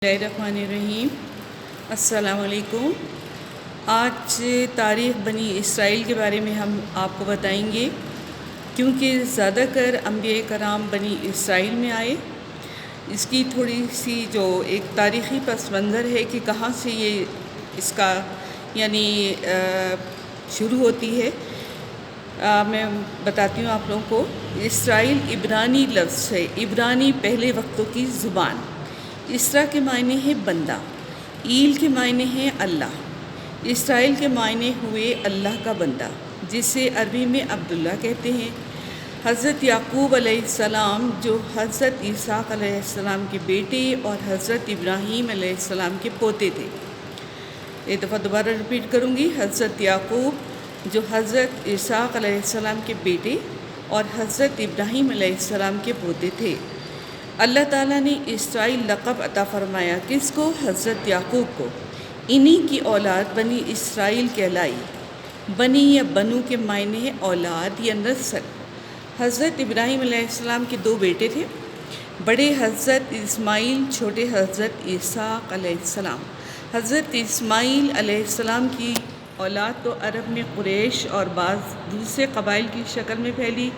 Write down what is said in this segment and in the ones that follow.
الرحمن السلام علیکم۔ آج تاریخ بنی اسرائیل کے بارے میں ہم آپ کو بتائیں گے، کیونکہ زیادہ کر انبیاء کرام بنی اسرائیل میں آئے۔ اس کی تھوڑی سی جو ایک تاریخی پس منظر ہے کہ کہاں سے یہ اس کا شروع ہوتی ہے، میں بتاتی ہوں آپ لوگوں کو۔ اسرائیل عبرانی لفظ ہے، عبرانی پہلے وقتوں کی زبان۔ اسرا کے معنی ہے بندہ، ایل کے معنی ہے اللہ۔ اسرائیل کے معنی ہوئے اللہ کا بندہ، جسے عربی میں عبداللہ کہتے ہیں۔ حضرت یعقوب علیہ السلام جو حضرت اسحاق علیہ السلام کے بیٹے اور حضرت ابراہیم علیہ السلام کے پوتے تھے۔ ایک دفعہ دوبارہ ریپیٹ کروں گی۔ حضرت یعقوب جو حضرت اسحاق علیہ السلام کے بیٹے اور حضرت ابراہیم علیہ السلام کے پوتے تھے۔ اللہ تعالیٰ نے اسرائیل لقب عطا فرمایا کس کو؟ حضرت یعقوب کو۔ انہی کی اولاد بنی اسرائیل کہلائی۔ بنی یا بنو کے معنی ہے اولاد یا نسل۔ حضرت ابراہیم علیہ السلام کے دو بیٹے تھے، بڑے حضرت اسماعیل، چھوٹے حضرت اسحاق علیہ السلام۔ حضرت اسماعیل علیہ السلام کی اولاد تو عرب میں قریش اور بعض دوسرے قبائل کی شکل میں پھیلی،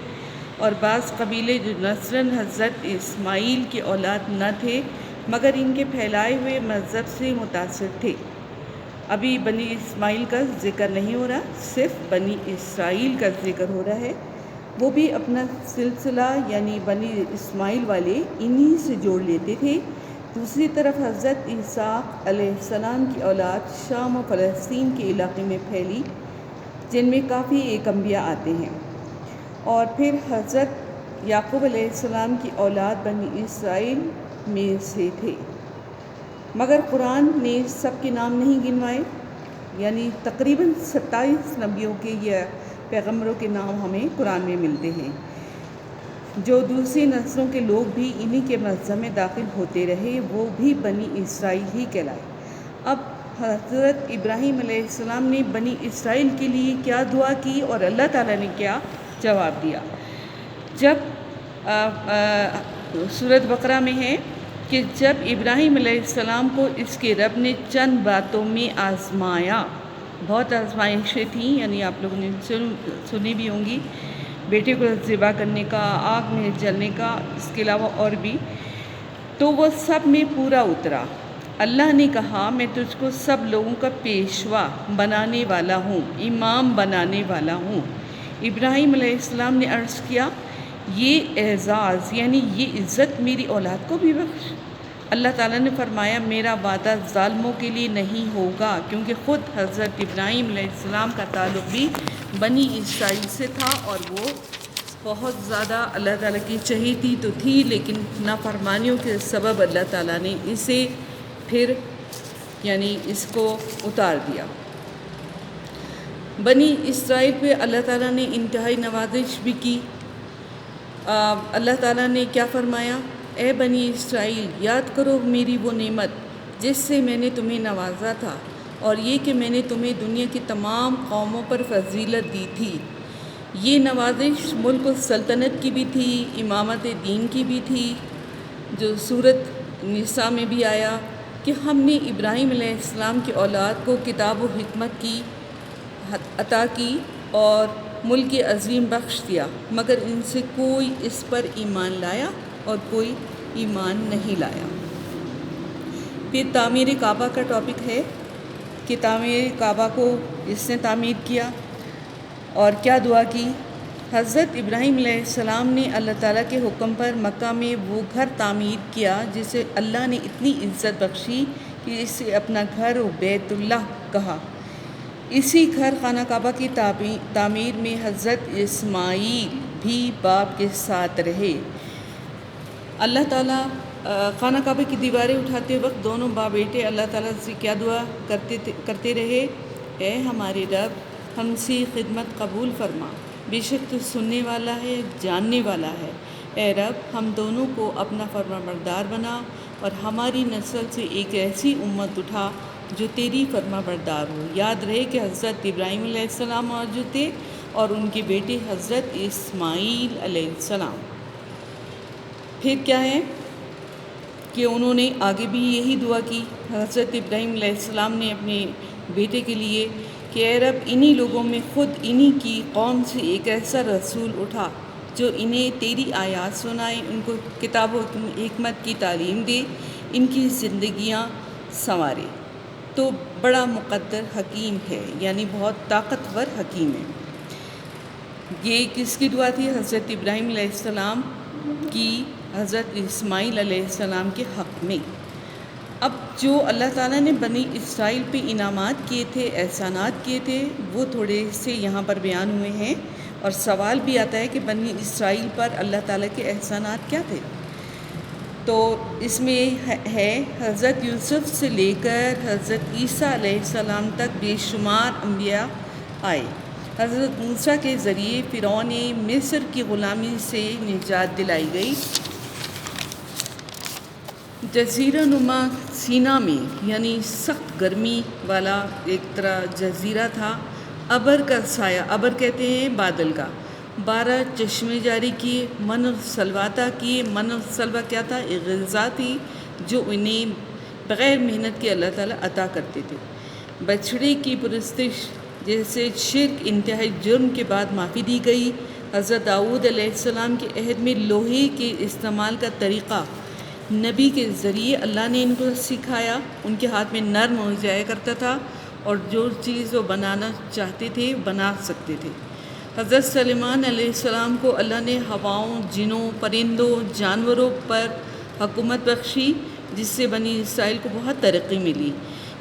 اور بعض قبیلے جو نسلاً حضرت اسماعیل کی اولاد نہ تھے مگر ان کے پھیلائے ہوئے مذہب سے متاثر تھے۔ ابھی بنی اسماعیل کا ذکر نہیں ہو رہا، صرف بنی اسرائیل کا ذکر ہو رہا ہے۔ وہ بھی اپنا سلسلہ یعنی بنی اسماعیل والے انہی سے جوڑ لیتے تھے۔ دوسری طرف حضرت اسحاق علیہ السلام کی اولاد شام و فلسطین کے علاقے میں پھیلی، جن میں کافی ایک انبیاء آتے ہیں۔ اور پھر حضرت یعقوب علیہ السلام کی اولاد بنی اسرائیل میں سے تھے، مگر قرآن نے سب کے نام نہیں گنوائے، یعنی تقریباً 27 نبیوں کے یا پیغمبروں کے نام ہمیں قرآن میں ملتے ہیں۔ جو دوسری نسلوں کے لوگ بھی انہی کے مذہب میں داخل ہوتے رہے، وہ بھی بنی اسرائیل ہی کہلائے۔ اب حضرت ابراہیم علیہ السلام نے بنی اسرائیل کے لیے کیا دعا کی اور اللہ تعالیٰ نے کیا جواب دیا؟ جب سورۃ بقرہ میں ہے کہ جب ابراہیم علیہ السلام کو اس کے رب نے چند باتوں میں آزمایا، بہت آزمائشیں تھیں، یعنی آپ لوگوں نے سنی بھی ہوں گی، بیٹے کو ذبح کرنے کا، آگ میں جلنے کا، اس کے علاوہ اور بھی، تو وہ سب میں پورا اترا۔ اللہ نے کہا میں تجھ کو سب لوگوں کا پیشوا بنانے والا ہوں، امام بنانے والا ہوں۔ ابراہیم علیہ السلام نے عرض کیا یہ اعزاز یعنی یہ عزت میری اولاد کو بھی بخش۔ اللہ تعالیٰ نے فرمایا میرا وعدہ ظالموں کے لیے نہیں ہوگا، کیونکہ خود حضرت ابراہیم علیہ السلام کا تعلق بھی بنی اسرائیل سے تھا، اور وہ بہت زیادہ اللہ تعالیٰ کی چہیتی تو تھی، لیکن نافرمانیوں کے سبب اللہ تعالیٰ نے اسے پھر اس کو اتار دیا۔ بنی اسرائیل پہ اللہ تعالیٰ نے انتہائی نوازش بھی کی۔ اللہ تعالیٰ نے کیا فرمایا؟ اے بنی اسرائیل، یاد کرو میری وہ نعمت جس سے میں نے تمہیں نوازا تھا، اور یہ کہ میں نے تمہیں دنیا کی تمام قوموں پر فضیلت دی تھی۔ یہ نوازش ملک و سلطنت کی بھی تھی، امامت دین کی بھی تھی، جو سورۃ نساء میں بھی آیا کہ ہم نے ابراہیم علیہ السلام کی اولاد کو کتاب و حکمت کی عطا کی اور ملک عظیم بخش دیا، مگر ان سے کوئی اس پر ایمان لایا اور کوئی ایمان نہیں لایا۔ پھر تعمیر کعبہ کا ٹاپک ہے کہ تعمیر کعبہ کو جس نے تعمیر کیا اور کیا دعا کی۔ حضرت ابراہیم علیہ السلام نے اللہ تعالیٰ کے حکم پر مکہ میں وہ گھر تعمیر کیا جسے اللہ نے اتنی عزت بخشی کہ اسے اپنا گھر و بیت اللہ کہا۔ اسی گھر خانہ کعبہ کی تعمیر میں حضرت اسماعیل بھی باپ کے ساتھ رہے۔ اللہ تعالیٰ خانہ کعبہ کی دیواریں اٹھاتے وقت دونوں باپ بیٹے اللہ تعالیٰ سے کیا دعا کرتے رہے؟ اے ہمارے رب، ہم سے خدمت قبول فرما، بے شک تو سننے والا ہے، جاننے والا ہے۔ اے رب، ہم دونوں کو اپنا فرما بردار بنا اور ہماری نسل سے ایک ایسی امت اٹھا جو تیری فرما بردار ہو۔ یاد رہے کہ حضرت ابراہیم علیہ السلام موجود تھے اور ان کے بیٹے حضرت اسماعیل علیہ السلام۔ پھر کیا ہے؟ کہ انہوں نے آگے بھی یہی دعا کی حضرت ابراہیم علیہ السلام نے اپنے بیٹے کے لیے کہ اے رب انہی لوگوں میں خود انہی کی قوم سے ایک ایسا رسول اٹھا جو انہیں تیری آیات سنائے، ان کو کتاب و حکمت کی تعلیم دے، ان کی زندگیاں سنوارے۔ تو بڑا مقدر حکیم ہے، یعنی بہت طاقتور حکیم ہے۔ یہ کس کی دعا تھی؟ حضرت ابراہیم علیہ السلام کی حضرت اسماعیل علیہ السلام کے حق میں۔ اب جو اللہ تعالیٰ نے بنی اسرائیل پہ انعامات کیے تھے، احسانات کیے تھے، وہ تھوڑے سے یہاں پر بیان ہوئے ہیں، اور سوال بھی آتا ہے کہ بنی اسرائیل پر اللہ تعالیٰ کے احسانات کیا تھے؟ تو اس میں ہے حضرت یوسف سے لے کر حضرت عیسیٰ علیہ السلام تک بے شمار انبیاء آئے۔ حضرت موسیٰ کے ذریعے فرعون مصر کی غلامی سے نجات دلائی گئی۔ جزیرہ نما سینا میں، یعنی سخت گرمی والا ایک طرح جزیرہ تھا، ابر کا سایہ، ابر کہتے ہیں بادل کا، 12 چشمے جاری کیے، من السلواتا کیے۔ من السلوا کیا تھا؟ ایک غذا تھی جو انہیں بغیر محنت کے اللہ تعالیٰ عطا کرتے تھے۔ بچھڑے کی پرستش، جیسے شرک انتہائی جرم کے بعد معافی دی گئی۔ حضرت داؤد علیہ السلام کے عہد میں لوہے کے استعمال کا طریقہ نبی کے ذریعے اللہ نے ان کو سکھایا۔ ان کے ہاتھ میں نرم ہو جایا کرتا تھا، اور جو چیز وہ بنانا چاہتے تھے بنا سکتے تھے۔ حضرت سلیمان علیہ السلام کو اللہ نے ہواؤں، جنوں، پرندوں، جانوروں پر حکومت بخشی، جس سے بنی اسرائیل کو بہت ترقی ملی۔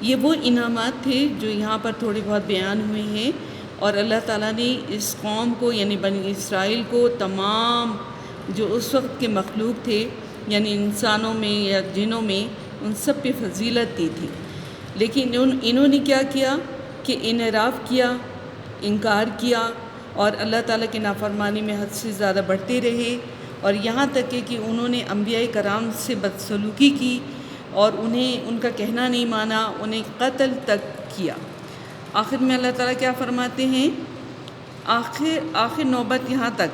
یہ وہ انعامات تھے جو یہاں پر تھوڑے بہت بیان ہوئے ہیں، اور اللہ تعالیٰ نے اس قوم کو، یعنی بنی اسرائیل کو، تمام جو اس وقت کے مخلوق تھے، یعنی انسانوں میں یا جنوں میں، ان سب پہ فضیلت دی تھی۔ لیکن انہوں نے کیا کیا کہ انحراف کیا، انکار کیا، اور اللہ تعالیٰ کی نافرمانی میں حد سے زیادہ بڑھتے رہے، اور یہاں تک کہ انہوں نے انبیاء کرام سے بدسلوکی کی، اور انہیں ان کا کہنا نہیں مانا، انہیں قتل تک کیا۔ آخر میں اللہ تعالیٰ کیا فرماتے ہیں؟ آخر نوبت یہاں تک،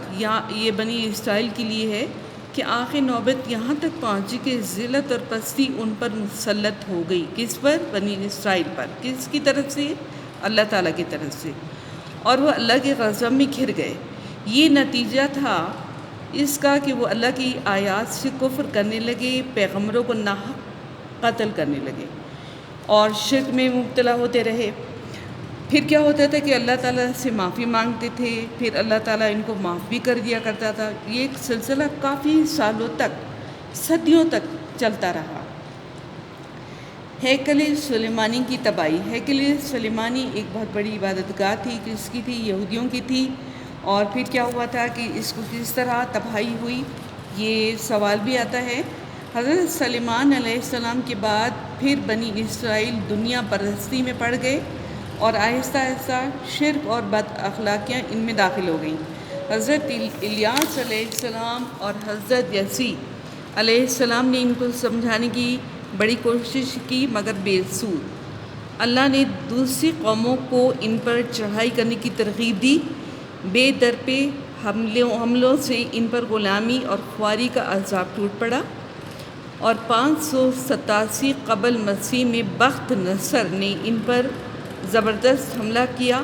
یہ بنی اسرائیل کے لیے ہے کہ آخر نوبت یہاں تک پہنچی کہ ذلت اور پستی ان پر مسلط ہو گئی۔ کس پر؟ بنی اسرائیل پر۔ کس کی طرف سے؟ اللہ تعالیٰ کی طرف سے، اور وہ اللہ کے غضب میں گھر گئے۔ یہ نتیجہ تھا اس کا کہ وہ اللہ کی آیات سے کفر کرنے لگے، پیغمبروں کو ناحق قتل کرنے لگے، اور شرک میں مبتلا ہوتے رہے۔ پھر کیا ہوتا تھا کہ اللہ تعالیٰ سے معافی مانگتے تھے، پھر اللہ تعالیٰ ان کو معاف بھی کر دیا کرتا تھا۔ یہ ایک سلسلہ کافی سالوں تک، صدیوں تک چلتا رہا۔ ہیکل سلیمانی کی تباہی۔ ہیکل سلیمانی ایک بہت بڑی عبادت گاہ تھی، کس کی تھی؟ یہودیوں کی تھی۔ اور پھر کیا ہوا تھا کہ اس کو کس طرح تباہی ہوئی، یہ سوال بھی آتا ہے۔ حضرت سلیمان علیہ السلام کے بعد پھر بنی اسرائیل دنیا پرستی میں پڑ گئے، اور آہستہ آہستہ شرک اور بد اخلاقیاں ان میں داخل ہو گئیں۔ حضرت الیاس علیہ السلام اور حضرت یسیع علیہ السلام نے ان کو سمجھانے کی بڑی کوشش کی، مگر بے سود۔ اللہ نے دوسری قوموں کو ان پر چڑھائی کرنے کی ترغیب دی۔ بے در پہ حملوں سے ان پر غلامی اور خواری کا عذاب ٹوٹ پڑا، اور 587 قبل مسیح میں بخت نصر نے ان پر زبردست حملہ کیا،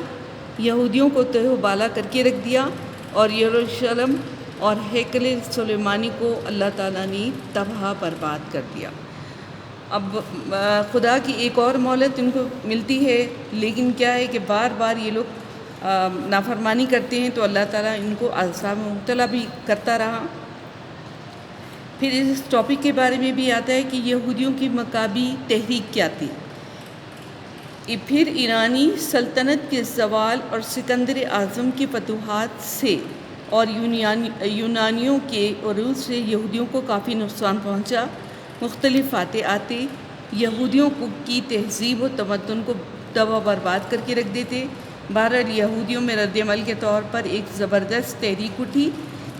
یہودیوں کو تہ و بالا کر کے رکھ دیا، اور یروشلم اور ہیکل سلیمانی کو اللہ تعالیٰ نے تباہ برباد کر دیا۔ اب خدا کی ایک اور مہلت ان کو ملتی ہے، لیکن کیا ہے کہ بار بار یہ لوگ نافرمانی کرتے ہیں، تو اللہ تعالیٰ ان کو عذاب میں مبتلا بھی کرتا رہا۔ پھر اس ٹاپک کے بارے میں بھی آتا ہے کہ یہودیوں کی مکابی تحریک کیا تھی۔ پھر ایرانی سلطنت کے زوال اور سکندر اعظم کی فتوحات سے اور یونانیوں کے عروج سے یہودیوں کو کافی نقصان پہنچا۔ مختلف فاتح آتے یہودیوں کی تہذیب و تمدن کو تباہ برباد کر کے رکھ دیتے۔ بہرحال یہودیوں میں رد عمل کے طور پر ایک زبردست تحریک اٹھی،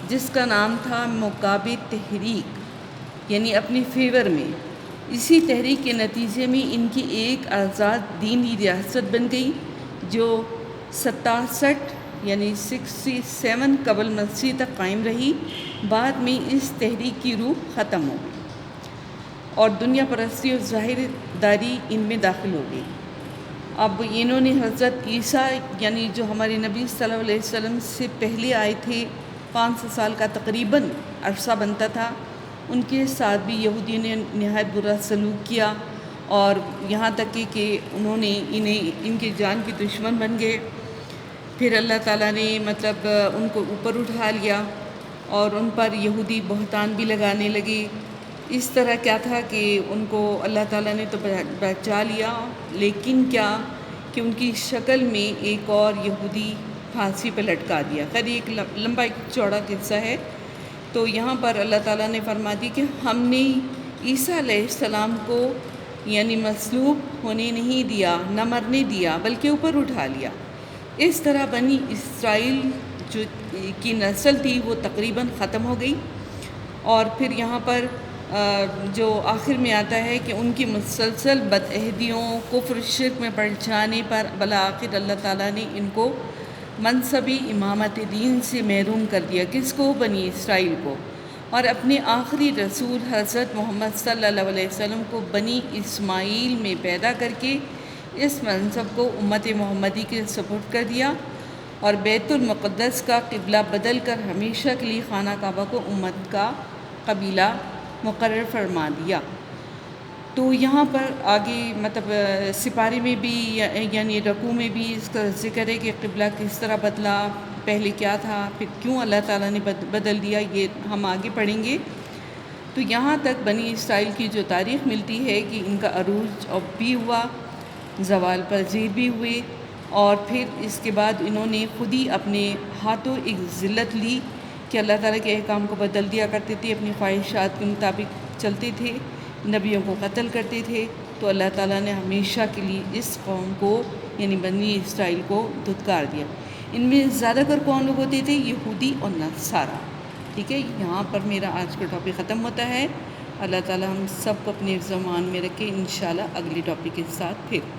جس کا نام تھا مکابی تحریک، یعنی اپنے فیور میں۔ اسی تحریک کے نتیجے میں ان کی ایک آزاد دینی ریاست بن گئی، جو 67 یعنی 67 قبل مسیح تک قائم رہی۔ بعد میں اس تحریک کی روح ختم ہو گئی۔ اور دنیا پرستی اور ظاہر داری ان میں داخل ہو گئی۔ اب انہوں نے حضرت عیسیٰ یعنی جو ہمارے نبی صلی اللہ علیہ وسلم سے پہلے آئے تھے، 500 سال کا تقریباً عرصہ بنتا تھا، ان کے ساتھ بھی یہودیوں نے نہایت برا سلوک کیا، اور یہاں تک کہ انہوں نے ان کی جان کی دشمن بن گئے۔ پھر اللہ تعالیٰ نے ان کو اوپر اٹھا لیا اور ان پر یہودی بہتان بھی لگانے لگے۔ اس طرح کیا تھا کہ ان کو اللہ تعالیٰ نے تو بچا لیا، لیکن کیا کہ ان کی شکل میں ایک اور یہودی پھانسی پہ لٹکا دیا۔ خیر ایک لمبا ایک چوڑا قصہ ہے۔ تو یہاں پر اللہ تعالیٰ نے فرما دی کہ ہم نے عیسیٰ علیہ السلام کو یعنی مصلوب ہونے نہیں دیا، نہ مرنے دیا، بلکہ اوپر اٹھا لیا۔ اس طرح بنی اسرائیل جو کی نسل تھی وہ تقریباً ختم ہو گئی، اور پھر یہاں پر جو آخر میں آتا ہے کہ ان کی مسلسل بدعہدیوں، کفر شرک میں پڑ جانے پر بالآخر اللہ تعالیٰ نے ان کو منصبی امامت دین سے محروم کر دیا۔ کس کو؟ بنی اسرائیل کو، اور اپنے آخری رسول حضرت محمد صلی اللہ علیہ وسلم کو بنی اسماعیل میں پیدا کر کے اس منصب کو امت محمدی کے سپرد کر دیا، اور بیت المقدس کا قبلہ بدل کر ہمیشہ کے لیے خانہ کعبہ کو امت کا قبیلہ مقرر فرما دیا۔ تو یہاں پر آگے سپارے میں بھی یعنی رکوع میں بھی اس کا ذکر ہے کہ قبلہ کس طرح بدلا، پہلے کیا تھا، پھر کیوں اللہ تعالیٰ نے بدل دیا، یہ ہم آگے پڑھیں گے۔ تو یہاں تک بنی اسرائیل کی جو تاریخ ملتی ہے کہ ان کا عروج بھی ہوا، زوال پذیر بھی ہوئے، اور پھر اس کے بعد انہوں نے خود ہی اپنے ہاتھوں ایک ذلت لی کہ اللہ تعالیٰ کے احکام کو بدل دیا کرتے تھے، اپنی خواہشات کے مطابق چلتے تھے، نبیوں کو قتل کرتے تھے۔ تو اللہ تعالیٰ نے ہمیشہ کے لیے اس قوم کو یعنی بنی اسرائیل کو دھتکار دیا۔ ان میں زیادہ تر کون لوگ ہوتے تھے؟ یہودی اور نصارہ۔ ٹھیک ہے، یہاں پر میرا آج کا ٹاپک ختم ہوتا ہے۔ اللہ تعالیٰ ہم سب کو اپنے زمان میں رکھے، انشاءاللہ اگلی ٹاپک کے ساتھ پھر